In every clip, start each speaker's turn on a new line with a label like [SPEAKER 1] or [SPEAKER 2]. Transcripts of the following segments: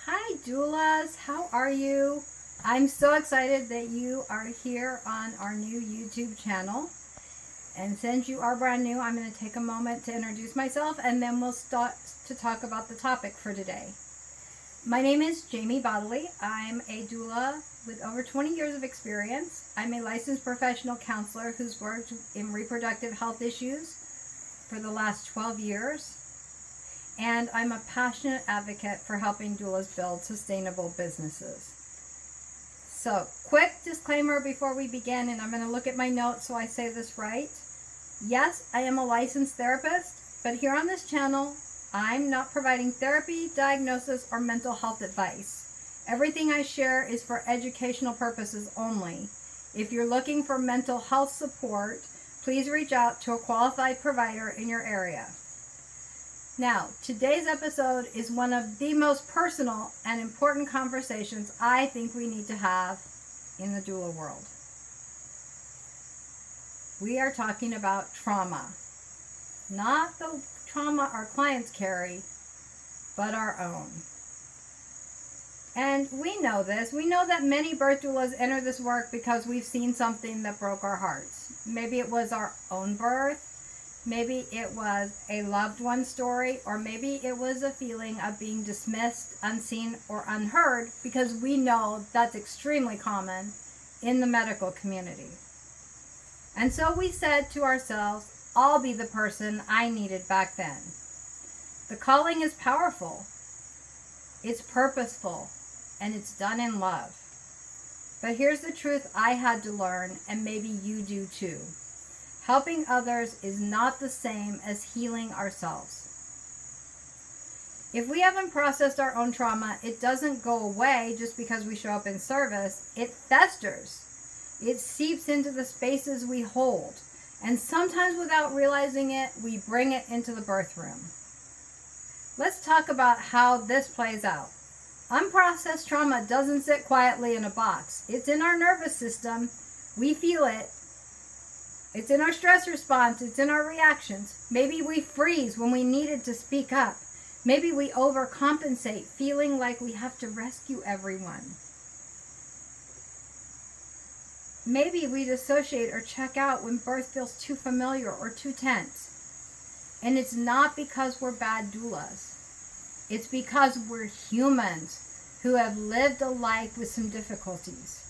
[SPEAKER 1] Hi doulas, how are you? I'm so excited that you are here on our new YouTube channel. And since you are brand new, I'm going to take a moment to introduce myself and then we'll start to talk about the topic for today. My name is Jamie Bodley. I'm a doula with over 20 years of experience. I'm a licensed professional counselor who's worked in reproductive health issues for the last 12 years. And I'm a passionate advocate for helping doulas build sustainable businesses. So, quick disclaimer before we begin, and I'm going to look at my notes so I say this right. Yes, I am a licensed therapist, but here on this channel, I'm not providing therapy, diagnosis, or mental health advice. Everything I share is for educational purposes only. If you're looking for mental health support, please reach out to a qualified provider in your area. Now, today's episode is one of the most personal and important conversations I think we need to have in the doula world. We are talking about trauma. Not the trauma our clients carry, but our own. And we know this. We know that many birth doulas enter this work because we've seen something that broke our hearts. Maybe it was our own birth. Maybe it was a loved one story, or maybe it was a feeling of being dismissed, unseen, or unheard, because we know that's extremely common in the medical community. And so we said to ourselves, I'll be the person I needed back then. The calling is powerful, it's purposeful, and it's done in love. But here's the truth I had to learn, and maybe you do too. Helping others is not the same as healing ourselves. If we haven't processed our own trauma, it doesn't go away just because we show up in service. It festers. It seeps into the spaces we hold. And sometimes without realizing it, we bring it into the birth room. Let's talk about how this plays out. Unprocessed trauma doesn't sit quietly in a box. It's in our nervous system. We feel it. It's in our stress response. It's in our reactions. Maybe we freeze when we needed to speak up. Maybe we overcompensate, feeling like we have to rescue everyone. Maybe we dissociate or check out when birth feels too familiar or too tense. And it's not because we're bad doulas. It's because we're humans who have lived a life with some difficulties.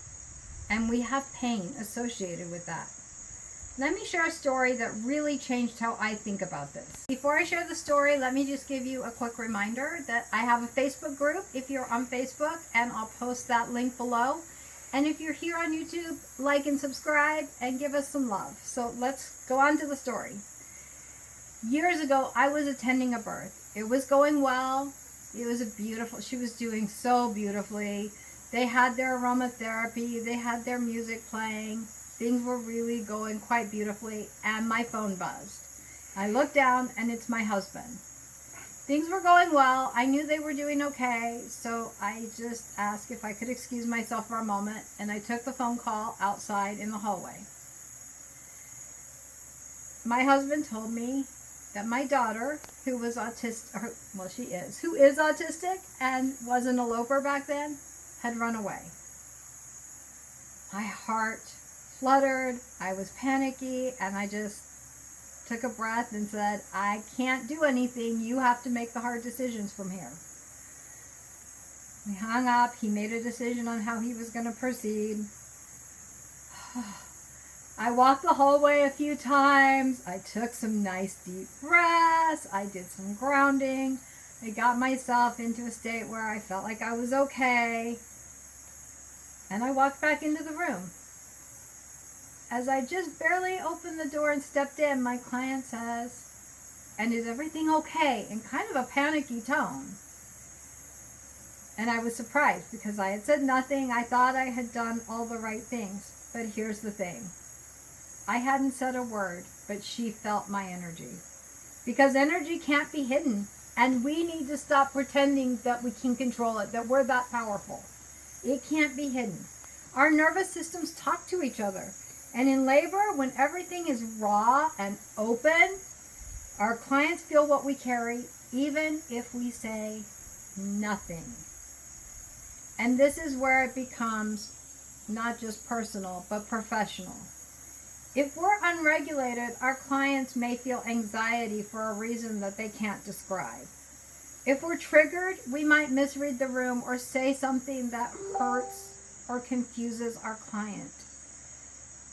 [SPEAKER 1] And we have pain associated with that. Let me share a story that really changed how I think about this. Before I share the story, let me just give you a quick reminder that I have a Facebook group if you're on Facebook, and I'll post that link below. And if you're here on YouTube, like and subscribe and give us some love. So let's go on to the story. Years ago, I was attending a birth. It was going well. It was she was doing so beautifully. They had their aromatherapy. They had their music playing. Things were really going quite beautifully, and my phone buzzed. I looked down, and it's my husband. Things were going well. I knew they were doing okay, so I just asked if I could excuse myself for a moment, and I took the phone call outside in the hallway. My husband told me that my daughter, who was autistic, who is autistic and was an eloper back then, had run away. My heart fluttered, I was panicky, and I just took a breath and said, I can't do anything. You have to make the hard decisions from here. We hung up. He made a decision on how he was going to proceed. I walked the hallway a few times. I took some nice deep breaths. I did some grounding. I got myself into a state where I felt like I was okay. And I walked back into the room. As I just barely opened the door and stepped in, my client says, and is everything okay? In kind of a panicky tone. And I was surprised because I had said nothing. I thought I had done all the right things. But here's the thing. I hadn't said a word, but she felt my energy. Because energy can't be hidden. And we need to stop pretending that we can control it, that we're that powerful. It can't be hidden. Our nervous systems talk to each other. And in labor, when everything is raw and open, our clients feel what we carry, even if we say nothing. And this is where it becomes not just personal, but professional. If we're unregulated, our clients may feel anxiety for a reason that they can't describe. If we're triggered, we might misread the room or say something that hurts or confuses our client.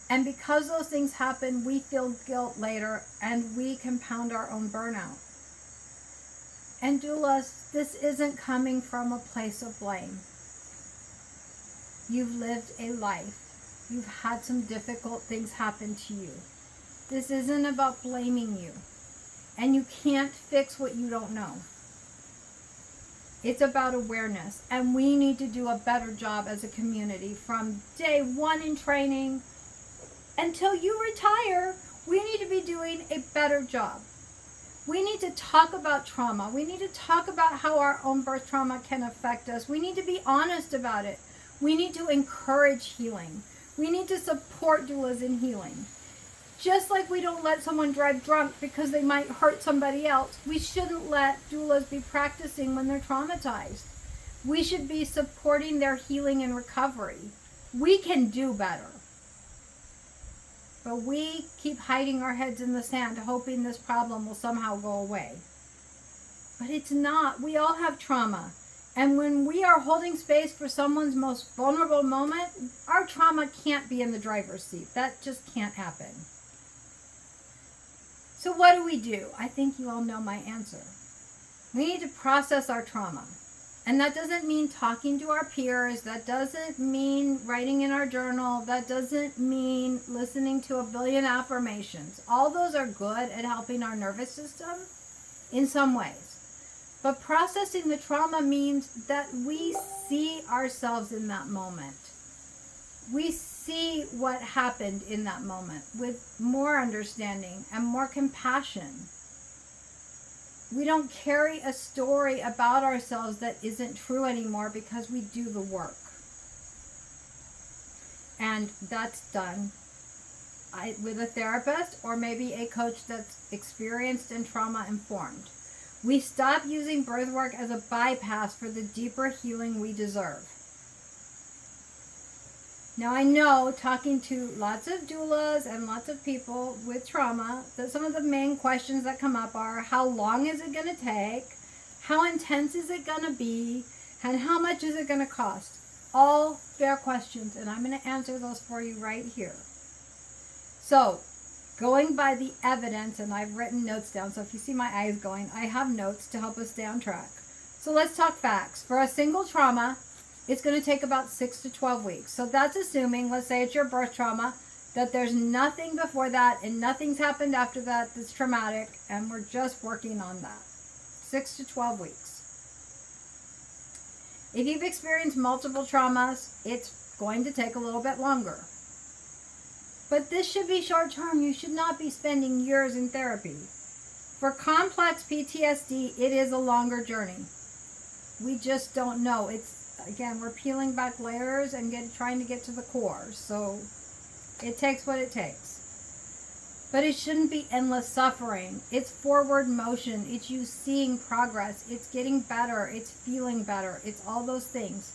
[SPEAKER 1] And because those things happen, we feel guilt later and we compound our own burnout. And doulas, this isn't coming from a place of blame. You've lived a life. You've had some difficult things happen to you. This isn't about blaming you. And you can't fix what you don't know. It's about awareness. And we need to do a better job as a community from day one in training until you retire. We need to be doing a better job. We need to talk about trauma. We need to talk about how our own birth trauma can affect us. We need to be honest about it. We need to encourage healing. We need to support doulas in healing. Just like we don't let someone drive drunk because they might hurt somebody else, we shouldn't let doulas be practicing when they're traumatized. We should be supporting their healing and recovery. We can do better. But we keep hiding our heads in the sand, hoping this problem will somehow go away. But it's not. We all have trauma. And when we are holding space for someone's most vulnerable moment, our trauma can't be in the driver's seat. That just can't happen. So what do? I think you all know my answer. We need to process our trauma. And that doesn't mean talking to our peers. That doesn't mean writing in our journal. That doesn't mean listening to a billion affirmations. All those are good at helping our nervous system in some ways. But processing the trauma means that we see ourselves in that moment. We see what happened in that moment with more understanding and more compassion. We don't carry a story about ourselves that isn't true anymore because we do the work. And that's done with a therapist or maybe a coach that's experienced and trauma informed. We stop using birth work as a bypass for the deeper healing we deserve. Now I know, talking to lots of doulas and lots of people with trauma, that some of the main questions that come up are, how long is it going to take? How intense is it going to be? And how much is it going to cost? All fair questions, and I'm going to answer those for you right here. So, going by the evidence, and I've written notes down, so if you see my eyes going, I have notes to help us stay on track. So let's talk facts. For a single trauma, it's going to take about 6 to 12 weeks. So that's assuming, let's say it's your birth trauma, that there's nothing before that and nothing's happened after that that's traumatic, and we're just working on that. 6 to 12 weeks. If you've experienced multiple traumas, it's going to take a little bit longer. But this should be short term. You should not be spending years in therapy. For complex PTSD, it is a longer journey. We just don't know. Again, we're peeling back layers and trying to get to the core. So it takes what it takes. But it shouldn't be endless suffering. It's forward motion. It's you seeing progress. It's getting better. It's feeling better. It's all those things.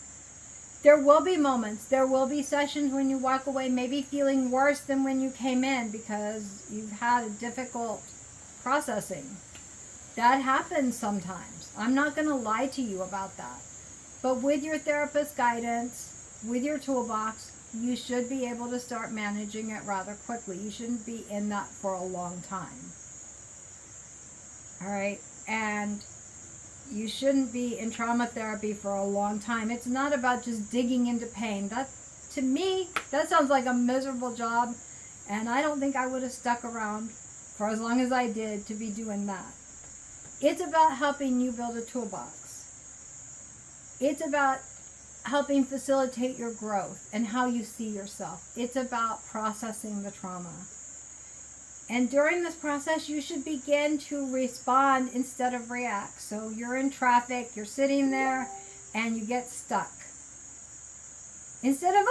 [SPEAKER 1] There will be moments. There will be sessions when you walk away maybe feeling worse than when you came in because you've had a difficult processing. That happens sometimes. I'm not going to lie to you about that. But with your therapist's guidance, with your toolbox, you should be able to start managing it rather quickly. You shouldn't be in that for a long time. All right? And you shouldn't be in trauma therapy for a long time. It's not about just digging into pain. That, to me, that sounds like a miserable job, and I don't think I would have stuck around for as long as I did to be doing that. It's about helping you build a toolbox. It's about helping facilitate your growth and how you see yourself. It's about processing the trauma. And during this process, you should begin to respond instead of react. So you're in traffic, you're sitting there, and you get stuck. Instead of, and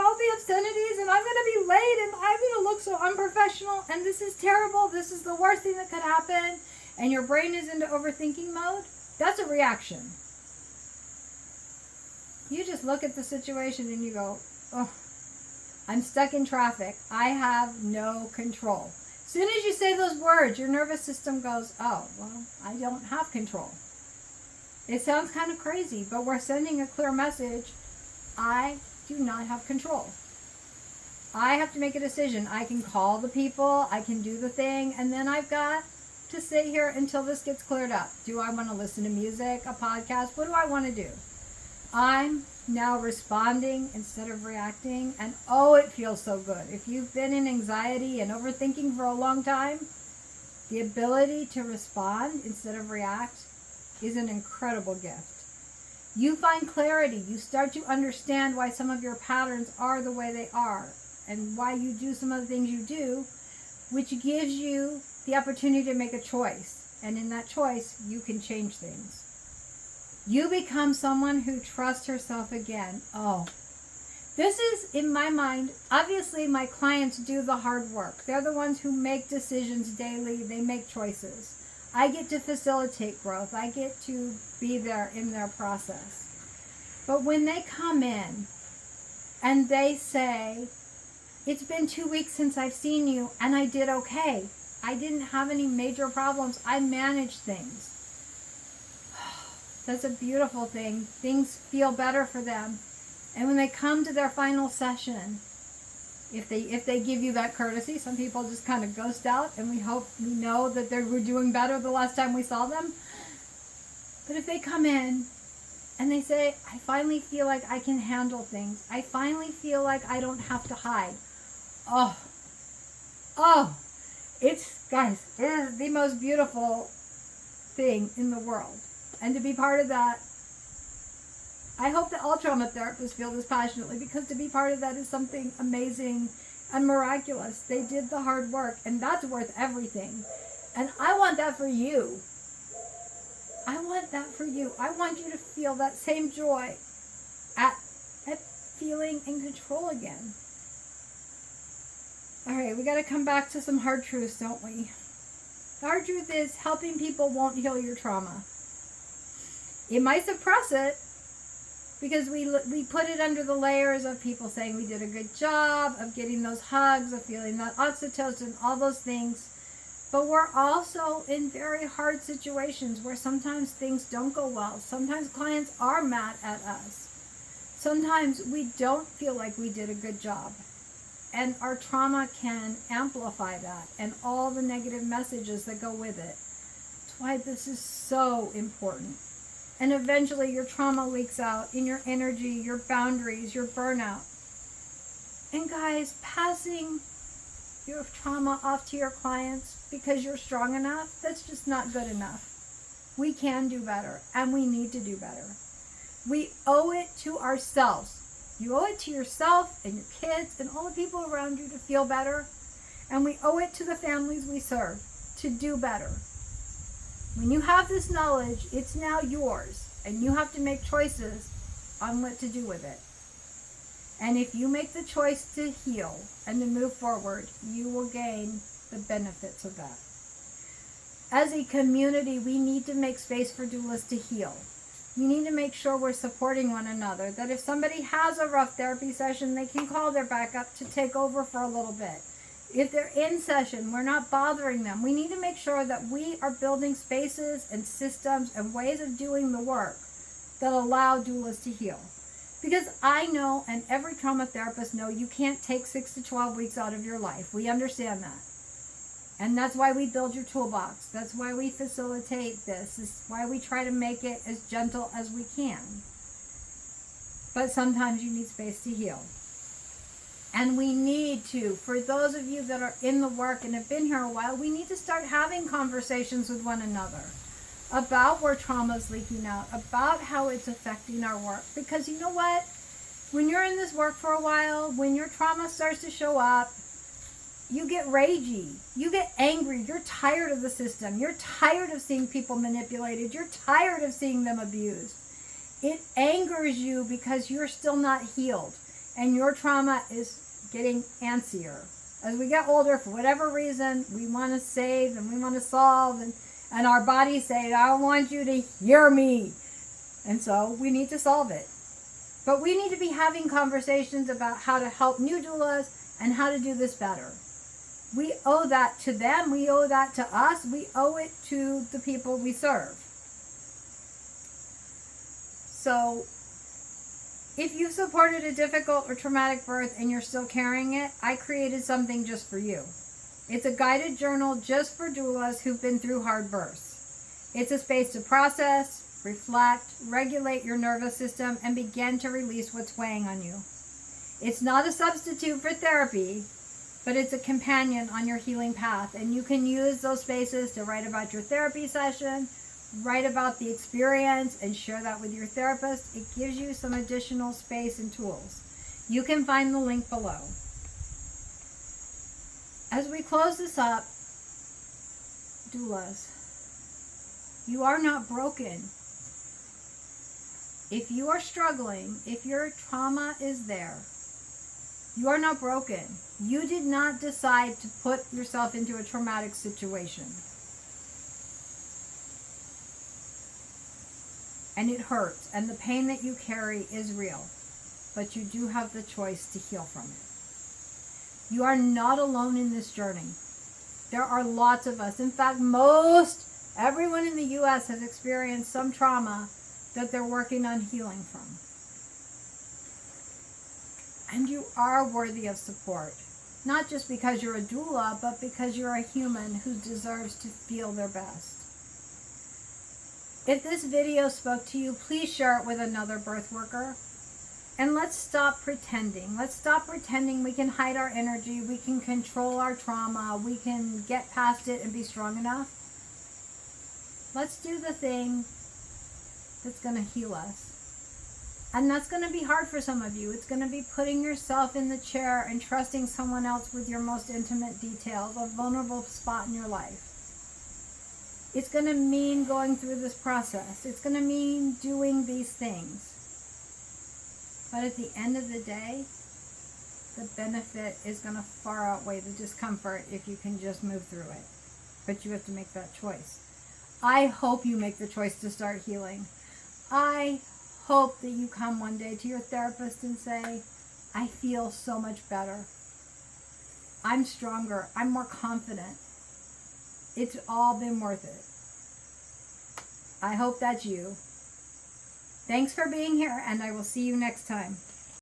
[SPEAKER 1] all the obscenities, and I'm going to be late, and I'm going to look so unprofessional, and this is terrible, this is the worst thing that could happen, and your brain is into overthinking mode, that's a reaction. You just look at the situation and you go, oh, I'm stuck in traffic. I have no control. As soon as you say those words, your nervous system goes, oh, well, I don't have control. It sounds kind of crazy, but we're sending a clear message. I do not have control. I have to make a decision. I can call the people, I can do the thing, and then I've got to sit here until this gets cleared up. Do I want to listen to music, a podcast? What do I want to do? I'm now responding instead of reacting, and oh, it feels so good. If you've been in anxiety and overthinking for a long time, the ability to respond instead of react is an incredible gift. You find clarity. You start to understand why some of your patterns are the way they are and why you do some of the things you do, which gives you the opportunity to make a choice. And in that choice, you can change things. You become someone who trusts herself again. Oh, this is, in my mind, obviously my clients do the hard work. They're the ones who make decisions daily. They make choices. I get to facilitate growth. I get to be there in their process. But when they come in and they say, it's been 2 weeks since I've seen you and I did okay. I didn't have any major problems. I managed things. That's a beautiful thing. Things feel better for them. And when they come to their final session, if they give you that courtesy, some people just kind of ghost out and we know that they were doing better the last time we saw them. But if they come in and they say, I finally feel like I can handle things. I finally feel like I don't have to hide. Guys, it is the most beautiful thing in the world. And to be part of that, I hope that all trauma therapists feel this passionately, because to be part of that is something amazing and miraculous. They did the hard work, and that's worth everything. And I want that for you. I want that for you. I want you to feel that same joy at feeling in control again. All right, we got to come back to some hard truths, don't we? The hard truth is helping people won't heal your trauma. It might suppress it because we put it under the layers of people saying we did a good job, of getting those hugs, of feeling that oxytocin, all those things. But we're also in very hard situations where sometimes things don't go well. Sometimes clients are mad at us. Sometimes we don't feel like we did a good job. And our trauma can amplify that and all the negative messages that go with it. That's why this is so important. And eventually your trauma leaks out in your energy, your boundaries, your burnout. And guys, passing your trauma off to your clients because you're strong enough, that's just not good enough. We can do better, and we need to do better. We owe it to ourselves. You owe it to yourself and your kids and all the people around you to feel better. And we owe it to the families we serve to do better. When you have this knowledge, it's now yours. And you have to make choices on what to do with it. And if you make the choice to heal and to move forward, you will gain the benefits of that. As a community, we need to make space for doulas to heal. We need to make sure we're supporting one another, that if somebody has a rough therapy session, they can call their backup to take over for a little bit. If they're in session, we're not bothering them. We need to make sure that we are building spaces and systems and ways of doing the work that allow doulas to heal. Because I know, and every trauma therapist know, you can't take 6 to 12 weeks out of your life. We understand that. And that's why we build your toolbox. That's why we facilitate this. It's why we try to make it as gentle as we can. But sometimes you need space to heal. And we need to, for those of you that are in the work and have been here a while, we need to start having conversations with one another about where trauma is leaking out, about how it's affecting our work. Because you know what? When you're in this work for a while, when your trauma starts to show up, you get ragey, you get angry, you're tired of the system, you're tired of seeing people manipulated, you're tired of seeing them abused. It angers you because you're still not healed and your trauma is getting antsier. As we get older, for whatever reason, we want to save and we want to solve, and our bodies say, I want you to hear me. And so we need to solve it. But we need to be having conversations about how to help new doulas and how to do this better. We owe that to them. We owe that to us. We owe it to the people we serve. So if you've supported a difficult or traumatic birth and you're still carrying it, I created something just for you. It's a guided journal just for doulas who've been through hard births. It's a space to process, reflect, regulate your nervous system, and begin to release what's weighing on you. It's not a substitute for therapy, but it's a companion on your healing path. And you can use those spaces to write about your therapy session, write about the experience, and share that with your therapist. It gives you some additional space and tools. You can find the link below. As we close this up, doulas, you are not broken. If you are struggling, if your trauma is there, you are not broken. You did not decide to put yourself into a traumatic situation. And it hurts, and the pain that you carry is real, but you do have the choice to heal from it. You are not alone in this journey. There are lots of us. In fact, everyone in the U.S. has experienced some trauma that they're working on healing from. And you are worthy of support. Not just because you're a doula, but because you're a human who deserves to feel their best. If this video spoke to you, please share it with another birth worker. And let's stop pretending. Let's stop pretending we can hide our energy, we can control our trauma, we can get past it and be strong enough. Let's do the thing that's going to heal us. And that's going to be hard for some of you. It's going to be putting yourself in the chair and trusting someone else with your most intimate details, a vulnerable spot in your life. It's going to mean going through this process. It's going to mean doing these things. But at the end of the day, the benefit is going to far outweigh the discomfort if you can just move through it. But you have to make that choice. I hope you make the choice to start healing. I hope that you come one day to your therapist and say, I feel so much better. I'm stronger. I'm more confident. It's all been worth it. I hope that's you. Thanks for being here, and I will see you next time.